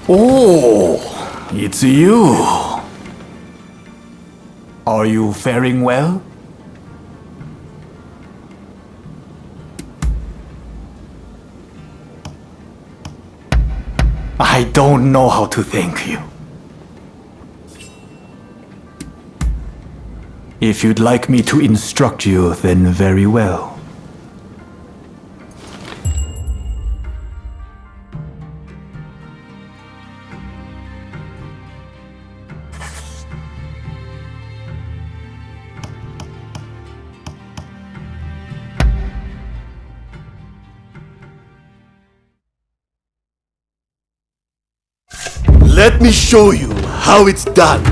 Oh, it's you. Are you faring well? I don't know how to thank you. If you'd like me to instruct you, then very well. Let me show you how it's done.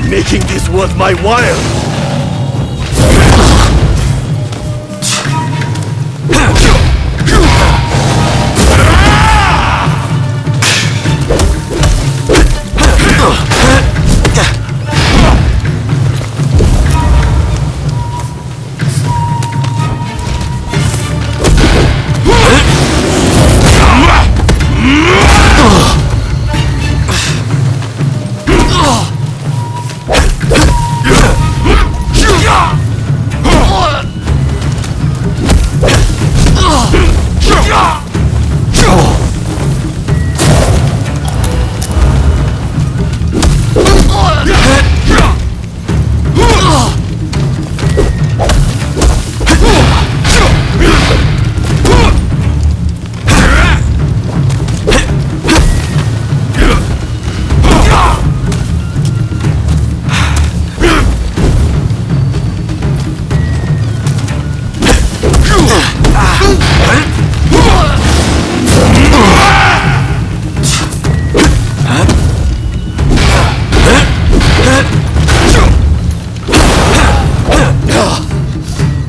Making this worth my while.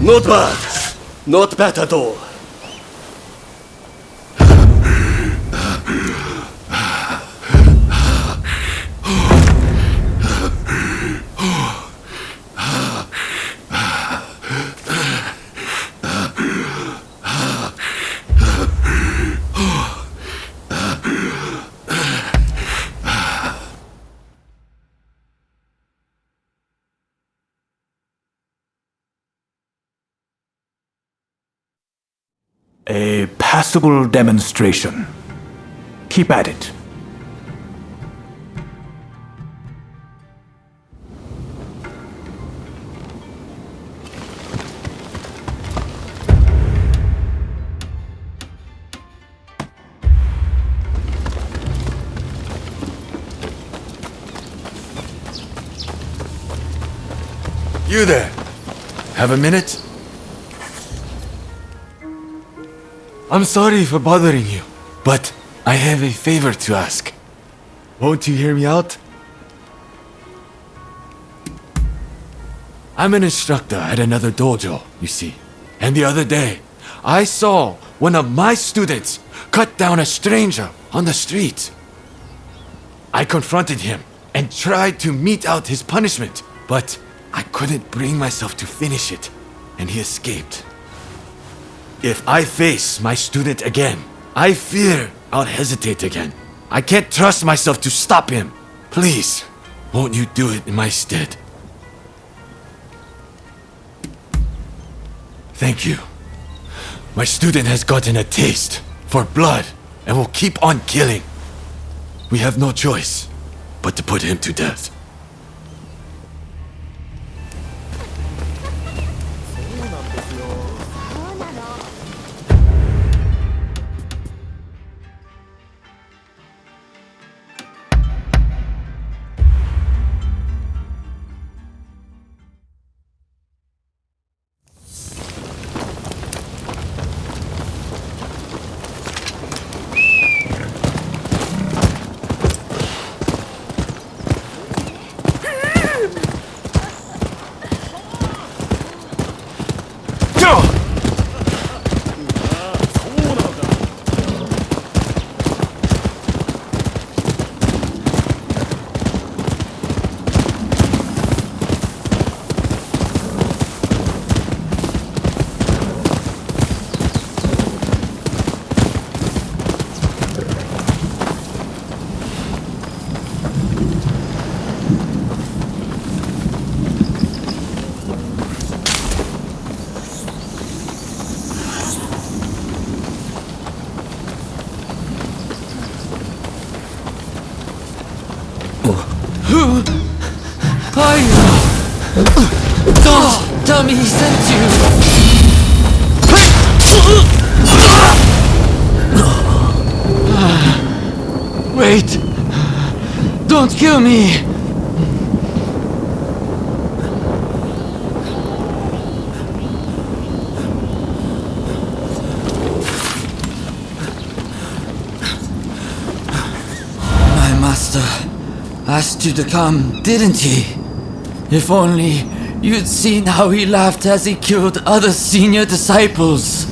Not bad. Not bad at all. A passable demonstration. Keep at it. You there. Have a minute? I'm sorry for bothering you, but I have a favor to ask. Won't you hear me out? I'm an instructor at another dojo, you see. And the other day, I saw one of my students cut down a stranger on the street. I confronted him and tried to mete out his punishment, but I couldn't bring myself to finish it, and he escaped. If I face my student again, I fear I'll hesitate again. I can't trust myself to stop him. Please, won't you do it in my stead? Thank you. My student has gotten a taste for blood and will keep on killing. We have no choice but to put him to death. Who are you? Don't tell me he sent you! Wait! Don't kill me! My master asked you to come, didn't he? If only you'd seen how he laughed as he killed other senior disciples.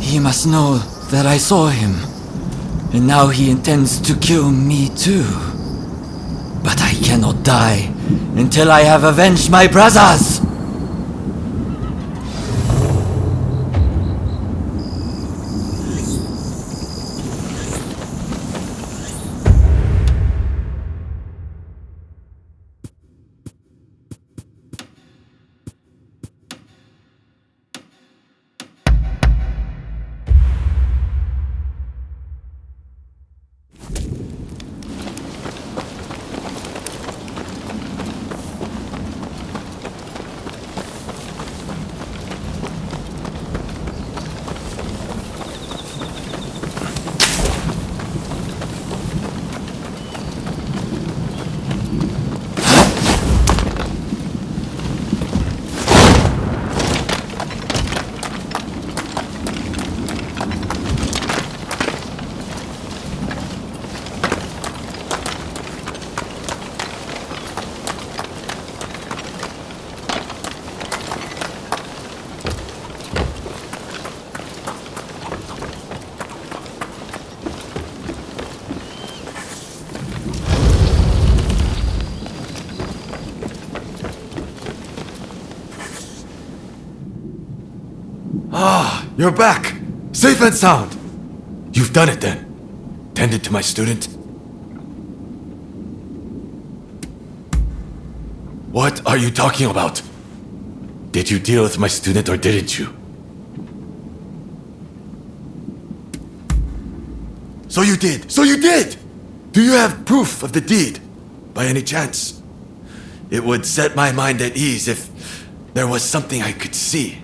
He must know that I saw him, and now he intends to kill me too. But I cannot die until I have avenged my brothers! You're back! Safe and sound! You've done it then. Tended to my student. What are you talking about? Did you deal with my student or didn't you? So you did! So you did! Do you have proof of the deed, by any chance? It would set my mind at ease if there was something I could see.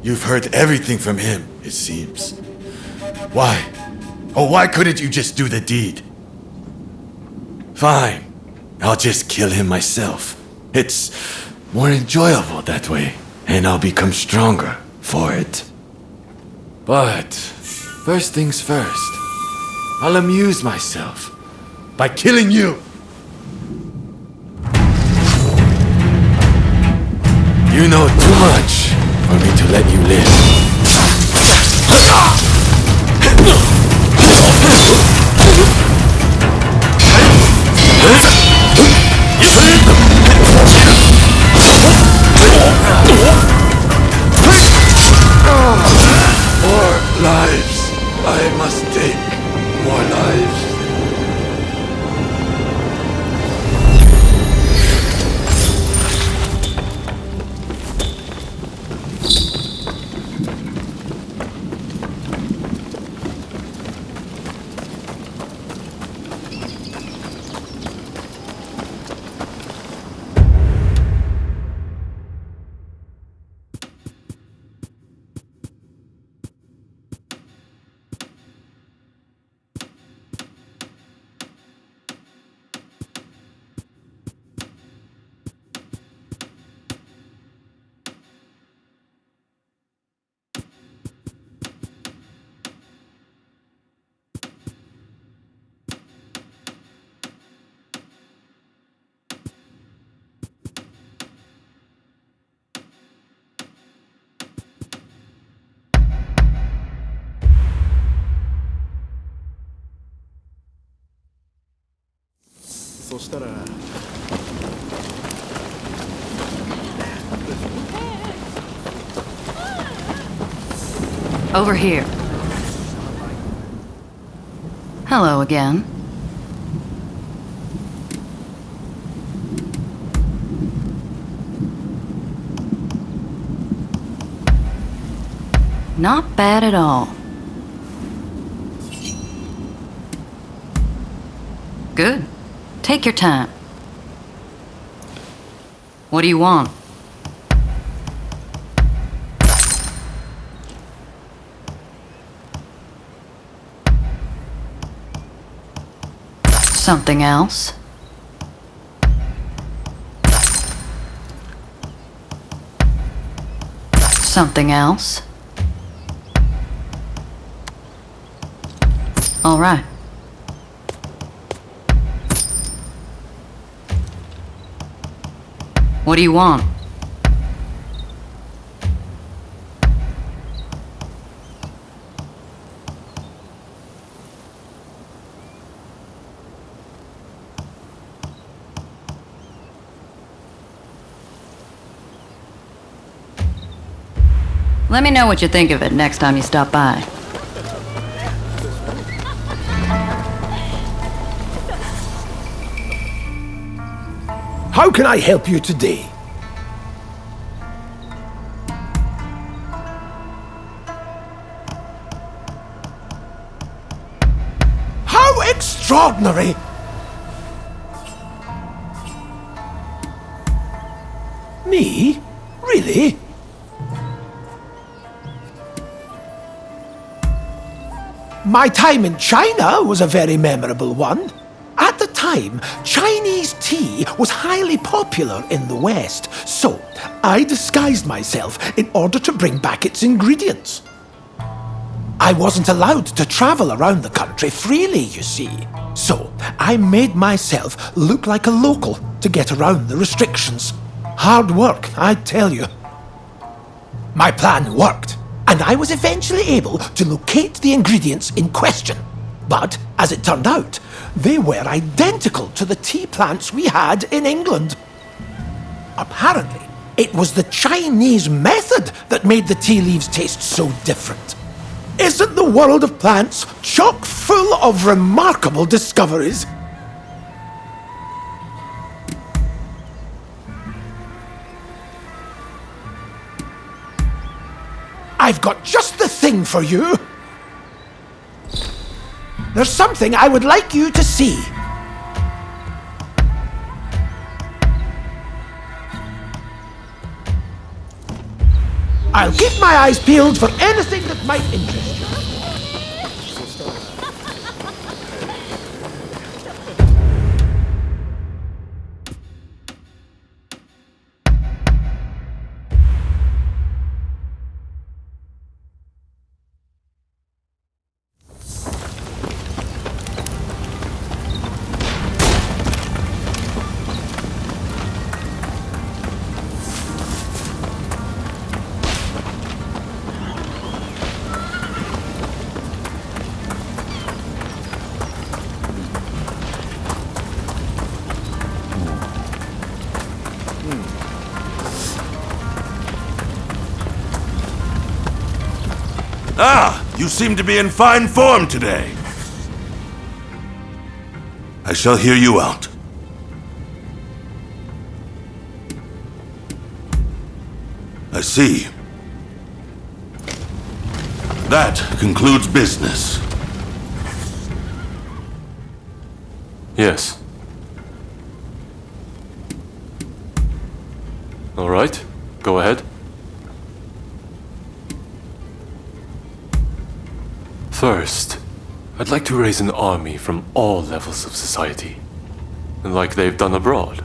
You've heard everything from him, it seems. Why? Oh, why couldn't you just do the deed? Fine. I'll just kill him myself. It's more enjoyable that way, and I'll become stronger for it. But first things first, I'll amuse myself by killing you. You know too much for me to let you live. must take more lives. Over here. Hello again. Not bad at all. Good. Take your time. What do you want? Something else? Something else? All right. What do you want? Let me know what you think of it next time you stop by. How can I help you today? How extraordinary! Me? Really? My time in China was a very memorable one. At the time, Chinese tea was highly popular in the West, so I disguised myself in order to bring back its ingredients. I wasn't allowed to travel around the country freely, you see, so I made myself look like a local to get around the restrictions. Hard work, I tell you. My plan worked, and I was eventually able to locate the ingredients in question. But, as it turned out, they were identical to the tea plants we had in England. Apparently, it was the Chinese method that made the tea leaves taste so different. Isn't the world of plants chock full of remarkable discoveries? I've got just the thing for you. There's something I would like you to see. I'll keep my eyes peeled for anything that might interest you. Ah! You seem to be in fine form today. I shall hear you out. I see. That concludes business. Yes. All right, go ahead. First, I'd like to raise an army from all levels of society, like they've done abroad.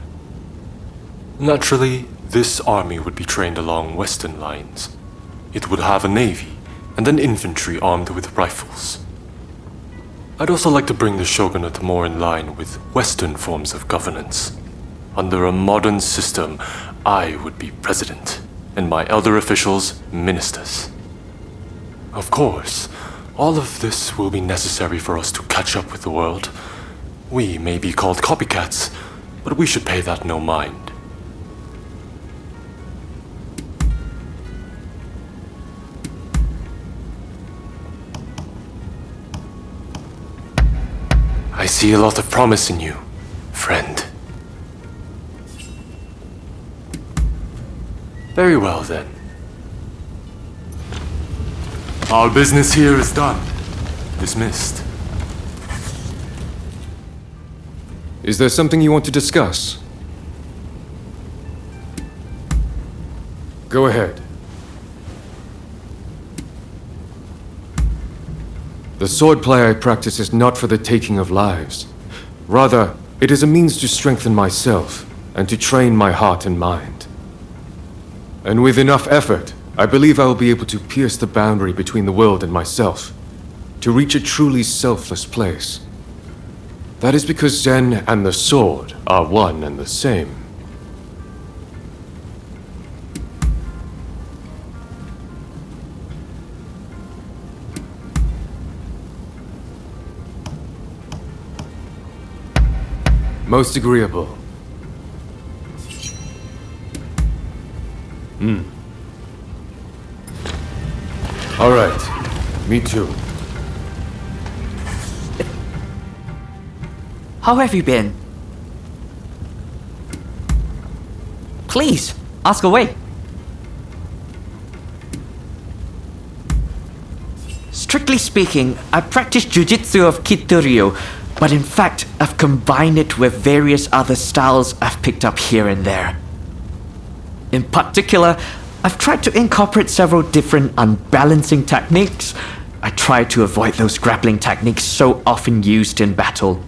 Naturally, this army would be trained along Western lines. It would have a navy and an infantry armed with rifles. I'd also like to bring the shogunate more in line with Western forms of governance. Under a modern system, I would be president, and my elder officials, ministers. Of course, all of this will be necessary for us to catch up with the world. We may be called copycats, but we should pay that no mind. I see a lot of promise in you, friend. Very well then. Our business here is done. Dismissed. Is there something you want to discuss? Go ahead. The swordplay I practice is not for the taking of lives. Rather, it is a means to strengthen myself and to train my heart and mind. And with enough effort, I believe I will be able to pierce the boundary between the world and myself, to reach a truly selfless place. That is because Zen and the sword are one and the same. Most agreeable. All right. Me too. How have you been? Please, ask away. Strictly speaking, I practice jujitsu of Kitoryu, but in fact, I've combined it with various other styles I've picked up here and there. In particular, I've tried to incorporate several different unbalancing techniques. I try to avoid those grappling techniques so often used in battle.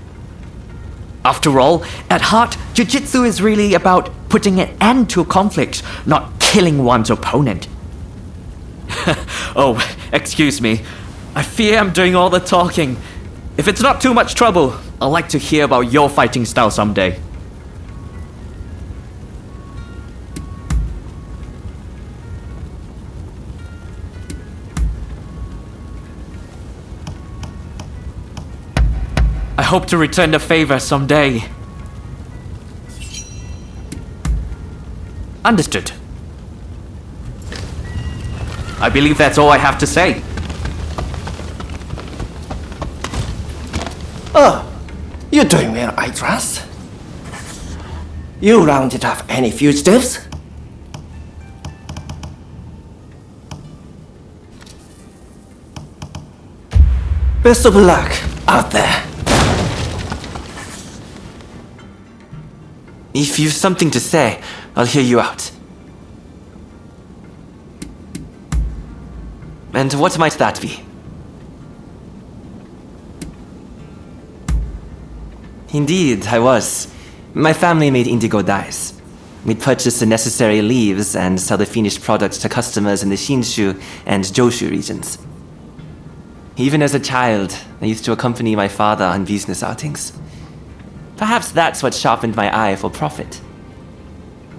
After all, at heart, jiu-jitsu is really about putting an end to a conflict, not killing one's opponent. Oh, excuse me. I fear I'm doing all the talking. If it's not too much trouble, I'd like to hear about your fighting style someday. I hope to return the favor someday. Understood. I believe that's all I have to say. Oh, you're doing well, I trust. You rounded up any fugitives? Best of luck out there. If you've something to say, I'll hear you out. And what might that be? Indeed, I was. My family made indigo dyes. We'd purchase the necessary leaves and sell the finished products to customers in the Shinshu and Joshu regions. Even as a child, I used to accompany my father on business outings. Perhaps that's what sharpened my eye for profit.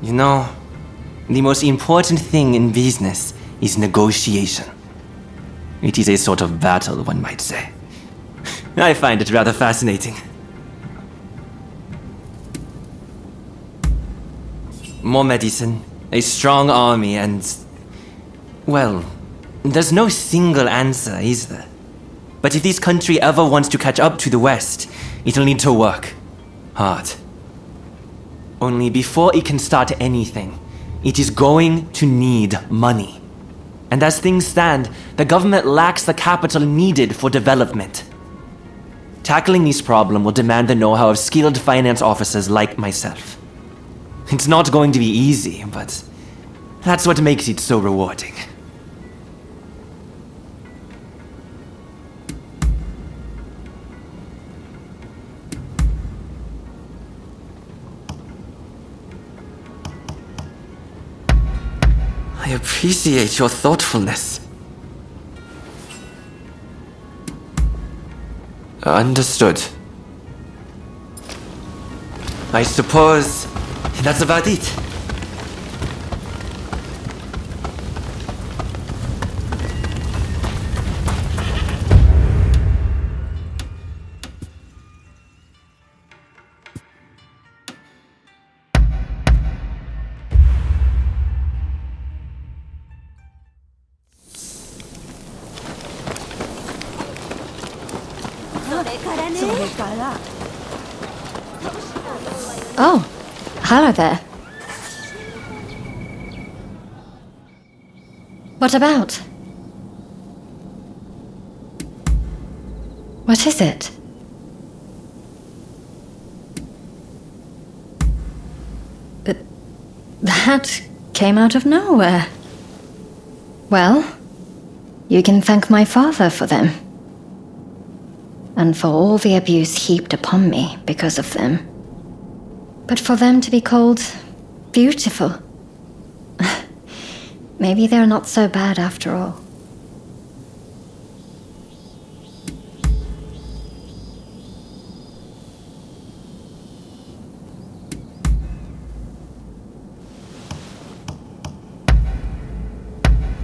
You know, the most important thing in business is negotiation. It is a sort of battle, one might say. I find it rather fascinating. More medicine, a strong army, and, well, There's no single answer, is there? But if this country ever wants to catch up to the West, it'll need to work hard. Only before it can start anything, it is going to need money. And as things stand, the government lacks the capital needed for development. Tackling this problem will demand the know-how of skilled finance officers like myself. It's not going to be easy, but that's what makes it so rewarding. I appreciate your thoughtfulness. Understood. I suppose that's about it. Oh, hello there. What about? What is it? That came out of nowhere. Well, you can thank my father for them. And for all the abuse heaped upon me because of them. But for them to be called beautiful, maybe they're not so bad after all.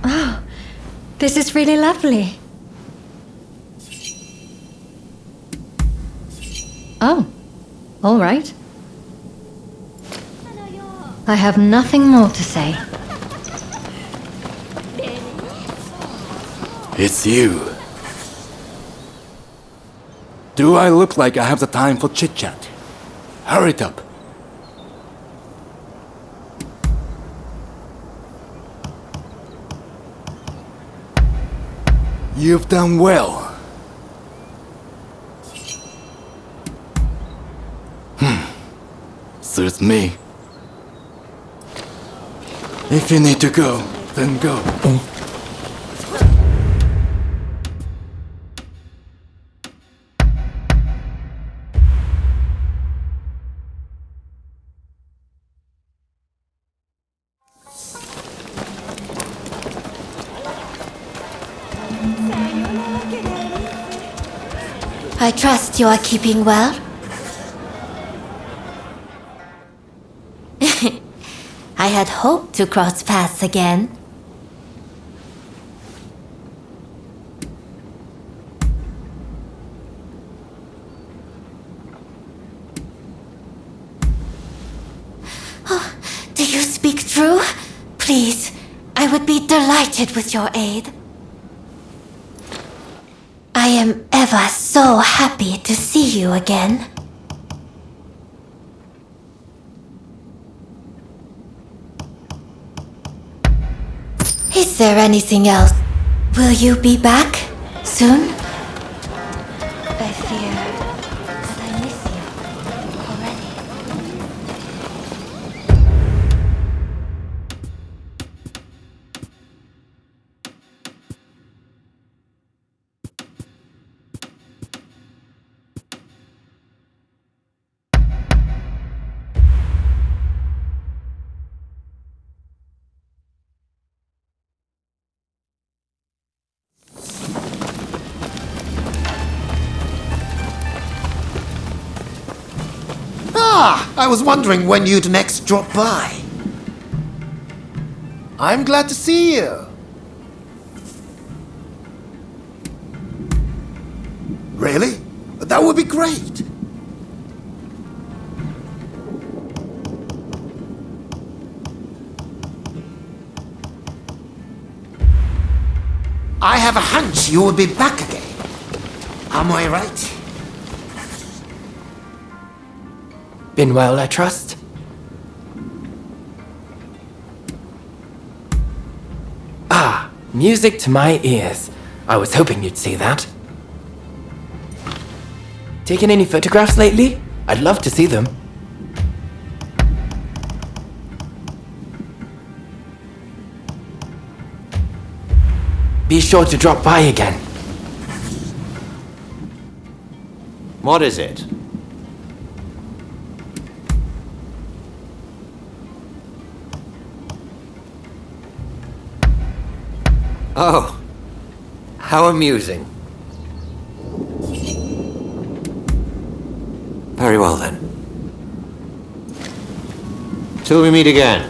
Oh, this is really lovely. Oh, all right. I have nothing more to say. It's you. Do I look like I have the time for chit-chat? Hurry it up. You've done well. Suits me. If you need to go, then go. I trust you are keeping well. I had hoped to cross paths again. Oh, do you speak true? Please, I would be delighted with your aid. I am ever so happy to see you again. Is there anything else? Will you be back soon? I fear that I miss you already. I was wondering when you'd next drop by. I'm glad to see you. Really? That would be great. I have a hunch you will be back again. Am I right? Been well, I trust? Ah, music to my ears. I was hoping you'd say that. Taken any photographs lately? I'd love to see them. Be sure to drop by again. What is it? Oh, how amusing. Very well then. Till we meet again.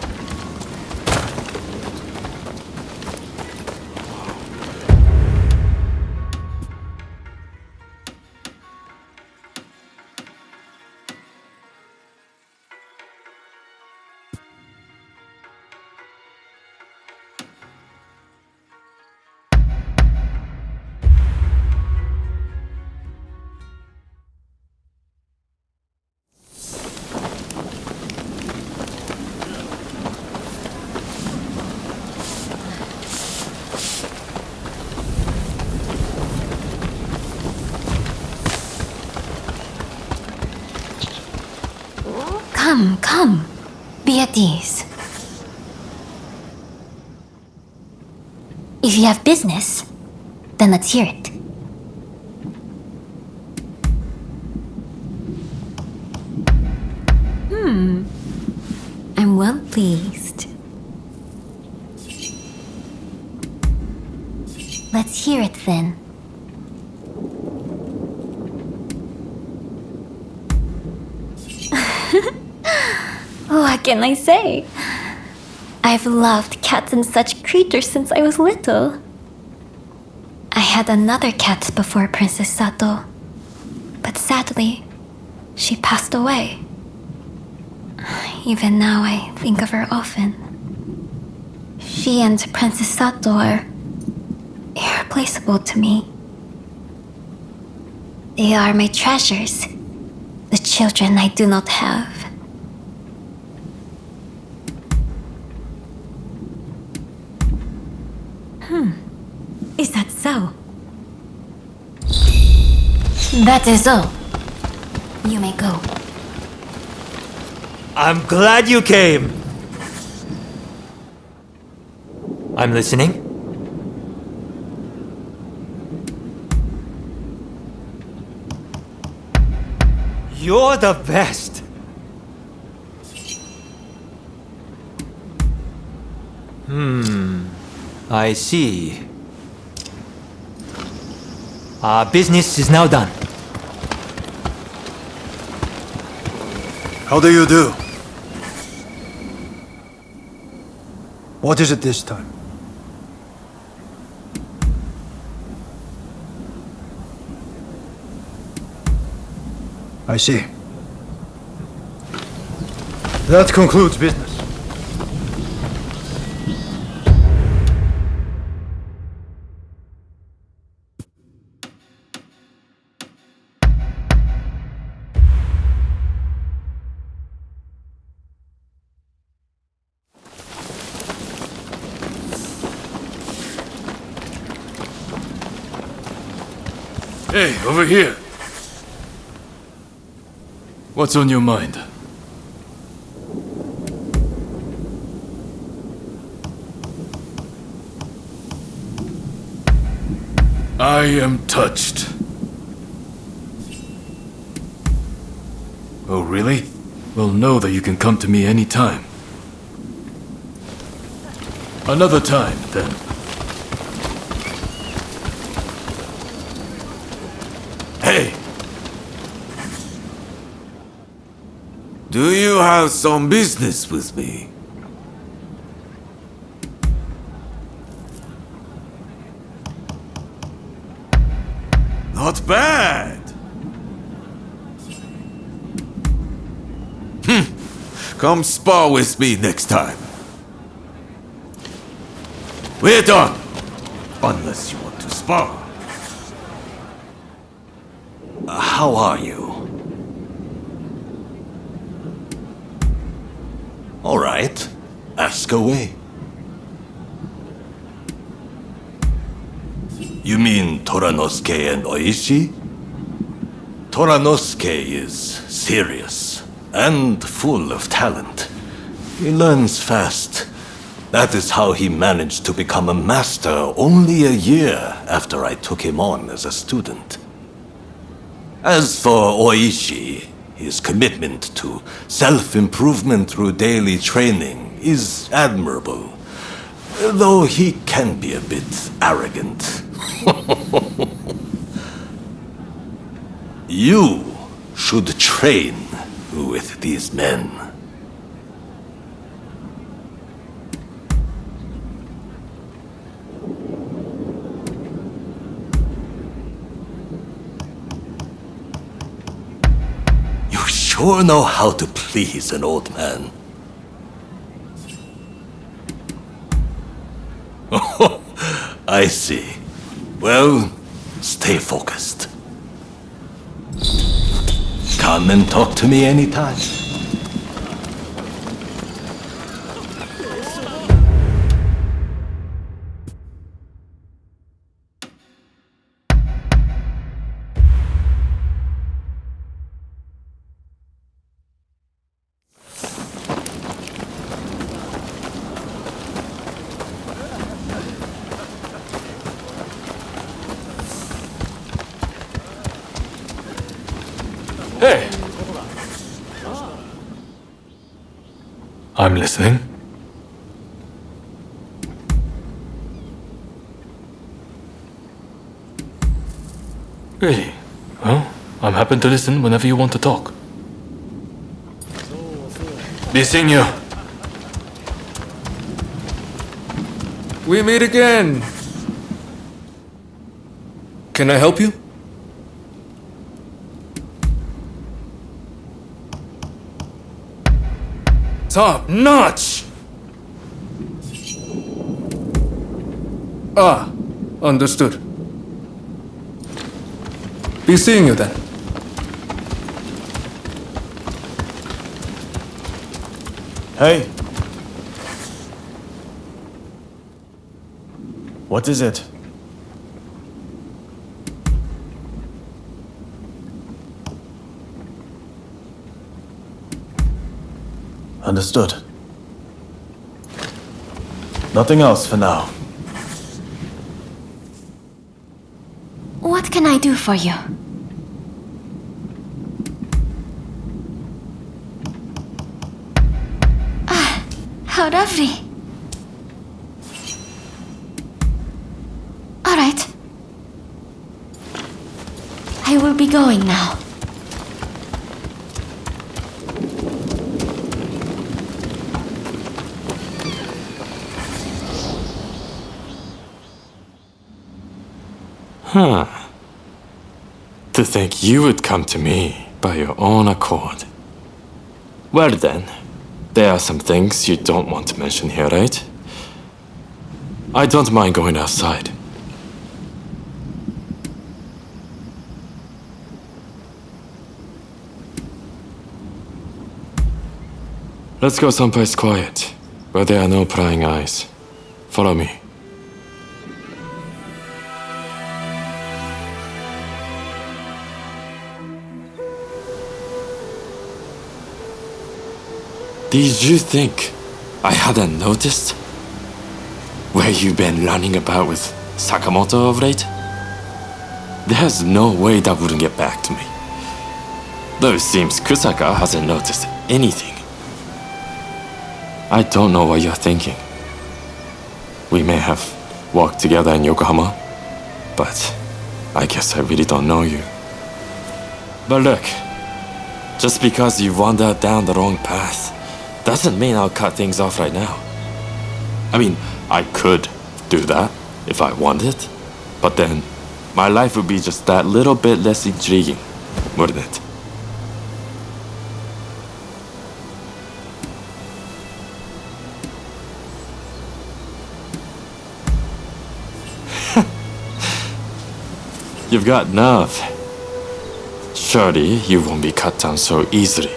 Come. Be at ease. If you have business, then let's hear it. I'm well pleased. Let's hear it then. What can I say? I've loved cats and such creatures since I was little. I had another cat before Princess Sato, but sadly, she passed away. Even now, I think of her often. She and Princess Sato are irreplaceable to me. They are my treasures, the children I do not have. Is that so? That is all. You may go. I'm glad you came. I'm listening. You're the best. I see. Our business is now done. How do you do? What is it this time? I see. That concludes business. Hey, over here. What's on your mind? I am touched. Oh, really? Well, know that you can come to me anytime. Another time, then. Hey! Do you have some business with me? Not bad! Come spar with me next time. We're done! Unless you want to spar. How are you? All right. Ask away. You mean Toranosuke and Oishi? Toranosuke is serious and full of talent. He learns fast. That is how he managed to become a master only a year after I took him on as a student. As for Oishi, his commitment to self-improvement through daily training is admirable, though he can be a bit arrogant. You should train with these men. You sure know how to please an old man. Oh, I see. Well, stay focused. Come and talk to me anytime. Hey! I'm listening. Really? Well, I'm happy to listen whenever you want to talk. Be seeing you. We meet again. Can I help you? Top notch! Ah, understood. Be seeing you then. Hey. What is it? Understood. Nothing else for now. What can I do for you? Ah, how lovely. All right. I will be going now. Huh. To think you would come to me by your own accord. Well then, there are some things you don't want to mention here, right? I don't mind going outside. Let's go someplace quiet, where there are no prying eyes. Follow me. Did you think I hadn't noticed? Where you been running about with Sakamoto of late? There's no way that wouldn't get back to me. Though it seems Kusaka hasn't noticed anything. I don't know what you're thinking. We may have walked together in Yokohama, but I guess I really don't know you. But look, just because you wandered down the wrong path doesn't mean I'll cut things off right now. I mean, I could do that if I wanted, but then my life would be just that little bit less intriguing, wouldn't it? You've got nerve. Surely you won't be cut down so easily.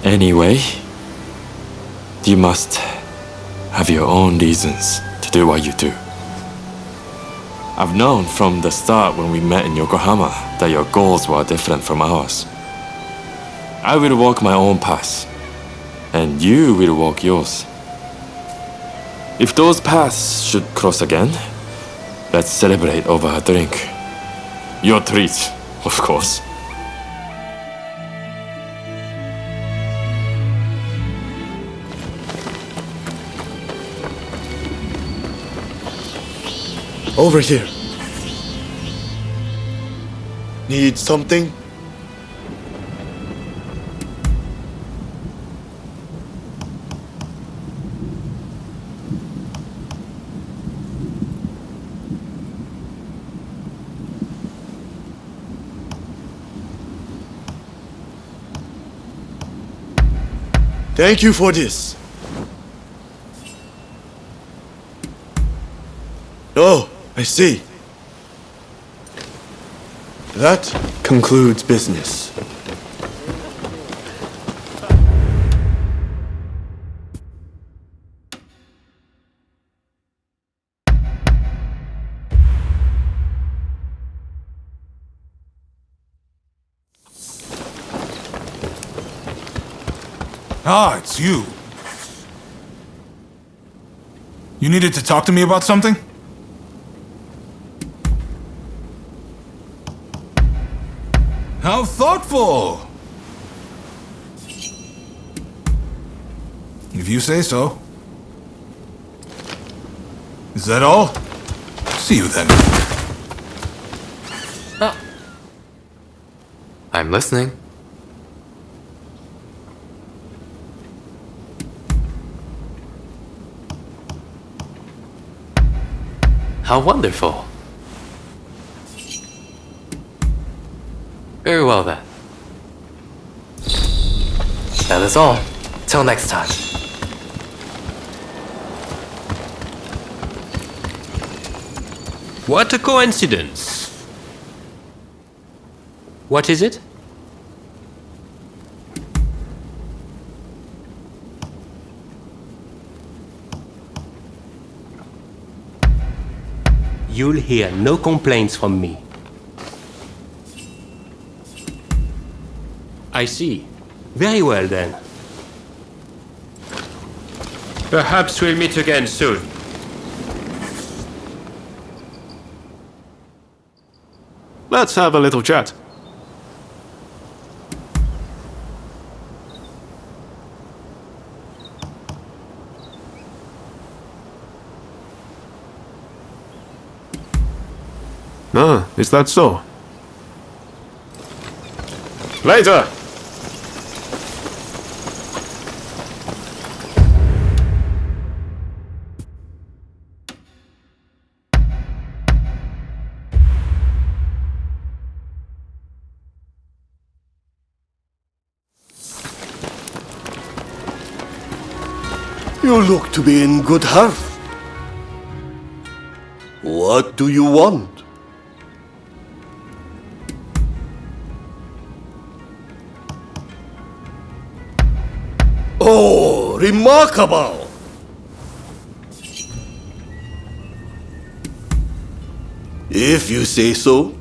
Anyway, you must have your own reasons to do what you do. I've known from the start when we met in Yokohama that your goals were different from ours. I will walk my own path, and you will walk yours. If those paths should cross again, let's celebrate over a drink. Your treat, of course. Over here. Need something? Thank you for this. Oh, I see. That concludes business. Ah, it's you. You needed to talk to me about something? How thoughtful! If you say so. Is that all? See you then. I'm listening. How wonderful. Very well then. That is all. Till next time. What a coincidence. What is it? You'll hear no complaints from me. I see. Very well then. Perhaps we'll meet again soon. Let's have a little chat. Ah, is that so? Later! You look to be in good health. What do you want? Oh, remarkable! If you say so.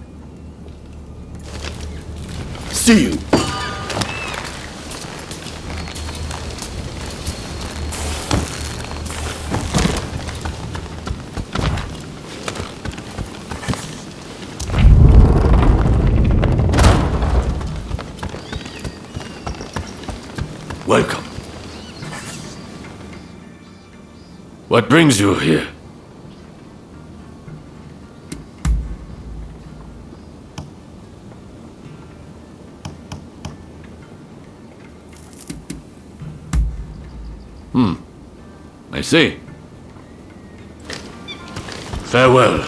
See you. Welcome. What brings you here? I see. Farewell.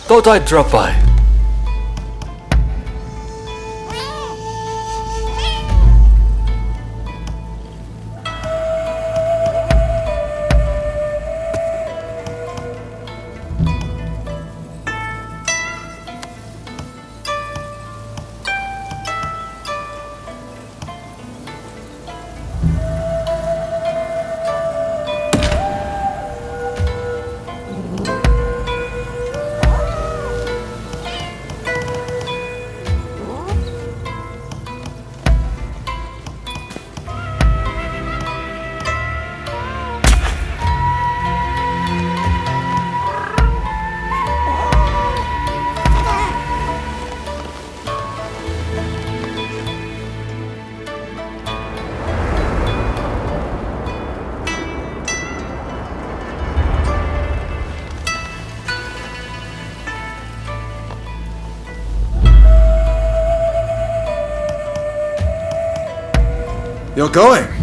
Thought I'd drop by. You're going?